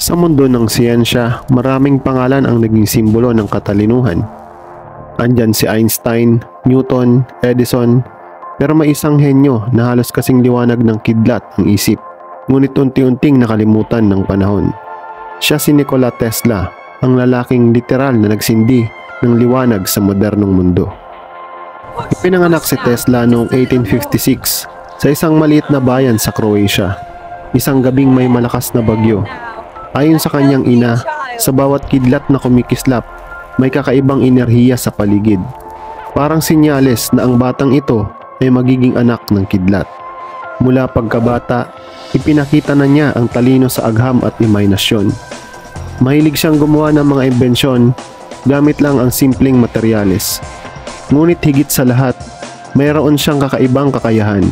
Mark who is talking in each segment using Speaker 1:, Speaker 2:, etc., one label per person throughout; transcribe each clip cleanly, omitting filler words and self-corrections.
Speaker 1: Sa mundo ng siyensya, maraming pangalan ang naging simbolo ng katalinuhan. Andyan si Einstein, Newton, Edison, pero may isang henyo na halos kasing liwanag ng kidlat ang isip, ngunit unti-unting nakalimutan ng panahon. Siya si Nikola Tesla, ang lalaking literal na nagsindi ng liwanag sa modernong mundo. Ipinanganak si Tesla noong 1856 sa isang maliit na bayan sa Croatia, isang gabing may malakas na bagyo. Ayon sa kanyang ina, sa bawat kidlat na kumikislap, may kakaibang enerhiya sa paligid. Parang sinyales na ang batang ito ay magiging anak ng kidlat. Mula pagkabata, ipinakita na niya ang talino sa agham at imahinasyon. Mahilig siyang gumawa ng mga imbensyon gamit lang ang simpleng materyales. Ngunit higit sa lahat, mayroon siyang kakaibang kakayahan.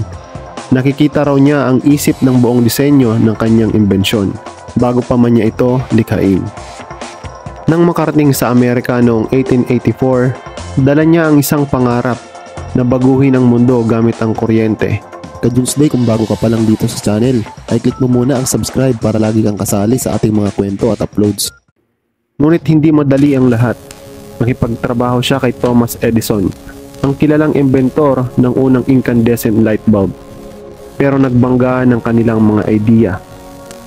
Speaker 1: Nakikita raw niya ang isip ng buong disenyo ng kanyang imbensyon bago pa man niya ito likhain. Nang makarating sa Amerika noong 1884, dala niya ang isang pangarap na baguhin ang mundo gamit ang kuryente.
Speaker 2: Ka-Junesday, kung bago ka pa lang dito sa channel, ay click mo muna ang subscribe para lagi kang kasali sa ating mga kwento at uploads.
Speaker 1: Ngunit hindi madali ang lahat. Nakipagtrabaho siya kay Thomas Edison, ang kilalang inventor ng unang incandescent light bulb. Pero nagbangga ng kanilang mga idea.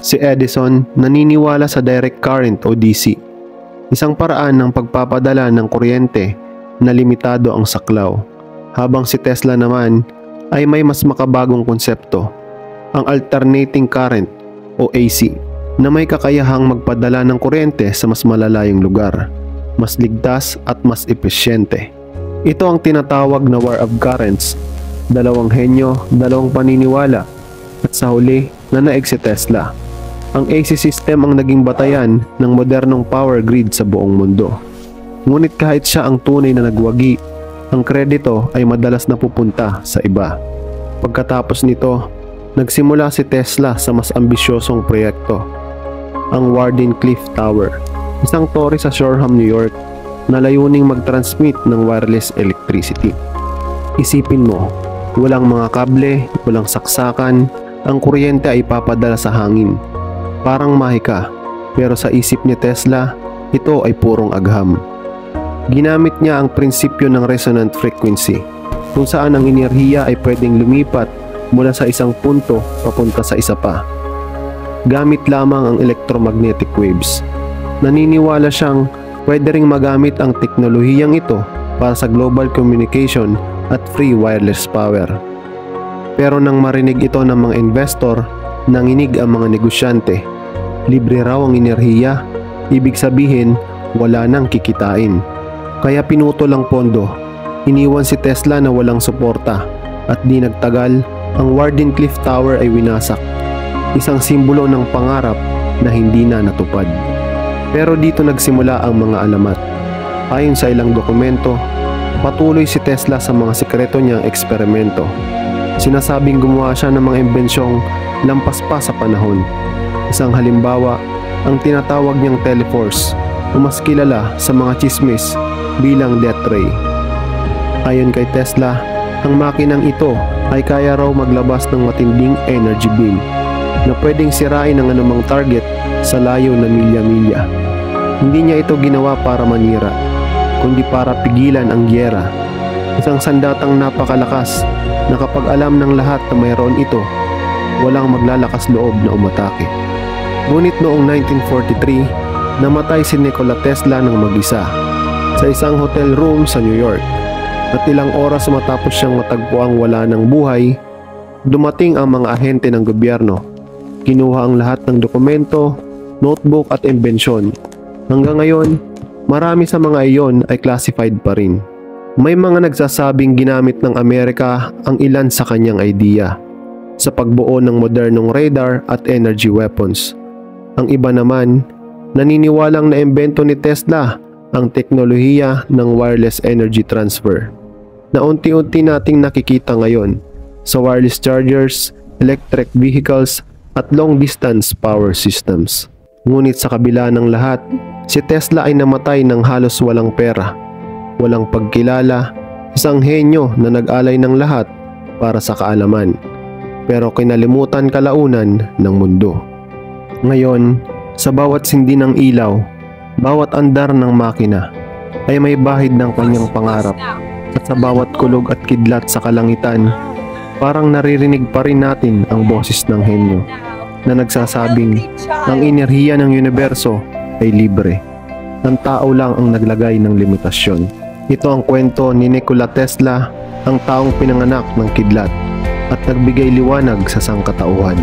Speaker 1: Si Edison naniniwala sa direct current o DC, isang paraan ng pagpapadala ng kuryente na limitado ang saklaw. Habang si Tesla naman ay may mas makabagong konsepto, ang alternating current o AC, na may kakayahang magpadala ng kuryente sa mas malalayong lugar, mas ligtas at mas epesyente. Ito ang tinatawag na war of currents, dalawang henyo, dalawang paniniwala, at sa huli nanaig si Tesla. Ang AC system ang naging batayan ng modernong power grid sa buong mundo. Ngunit kahit siya ang tunay na nagwagi, ang kredito ay madalas napupunta sa iba. Pagkatapos nito, nagsimula si Tesla sa mas ambisyosong proyekto, ang Wardenclyffe Tower, isang tore sa Shoreham, New York, na layuning mag-transmit ng wireless electricity. Isipin mo, walang mga kable, walang saksakan, ang kuryente ay papadala sa hangin. Parang mahika, pero sa isip ni Tesla, ito ay purong agham. Ginamit niya ang prinsipyo ng resonant frequency, kung saan ang enerhiya ay pwedeng lumipat mula sa isang punto papunta sa isa pa, gamit lamang ang electromagnetic waves. Naniniwala siyang pwede ring magamit ang teknolohiyang ito para sa global communication at free wireless power. Pero nang marinig ito ng mga investor, nanginig ang mga negosyante. Libre raw ang enerhiya, ibig sabihin wala nang kikitain. Kaya pinutol ang pondo. Iniwan si Tesla na walang suporta, at di nagtagal, ang Wardenclyffe Tower ay winasak. Isang simbolo ng pangarap na hindi na natupad. Pero dito nagsimula ang mga alamat. Ayon sa ilang dokumento, patuloy si Tesla sa mga sikreto niyang eksperimento. Sinasabing gumawa siya ng mga imbensyong lampas pa sa panahon. Isang halimbawa, ang tinatawag niyang teleforce, o mas kilala sa mga chismis bilang death ray. Ayon kay Tesla, ang makinang ito ay kaya raw maglabas ng matinding energy beam na pwedeng sirain ang anumang target sa layo na milya-milya. Hindi niya ito ginawa para manira, kundi para pigilan ang gyera. Isang sandatang napakalakas na kapag alam ng lahat na mayroon ito, walang maglalakas loob na umatake. Ngunit noong 1943, namatay si Nikola Tesla ng mag-isa sa isang hotel room sa New York. At ilang oras matapos siyang matagpuang wala ng buhay, dumating ang mga ahente ng gobyerno. Kinuha ang lahat ng dokumento, notebook at imbensyon. Hanggang ngayon, marami sa mga iyon ay classified pa rin. May mga nagsasabing ginamit ng Amerika ang ilan sa kanyang idea sa pagbuo ng modernong radar at energy weapons. Ang iba naman, naniniwalang naimbento ni Tesla ang teknolohiya ng wireless energy transfer na unti-unti nating nakikita ngayon sa wireless chargers, electric vehicles at long-distance power systems. Ngunit sa kabila ng lahat, si Tesla ay namatay ng halos walang pera, walang pagkilala, isang henyo na nag-alay ng lahat para sa kaalaman, pero kinalimutan kalaunan ng mundo. Ngayon, Sa bawat sindi ng ilaw, bawat andar ng makina, ay may bahid ng kanyang pangarap. At sa bawat kulog at kidlat sa kalangitan, parang naririnig pa rin natin ang boses ng henyo na nagsasabing ang enerhiya ng universo ay libre. Ang tao lang ang naglagay ng limitasyon. Ito ang kwento ni Nikola Tesla, ang taong pinanganak ng kidlat at nagbigay liwanag sa sangkatauhan.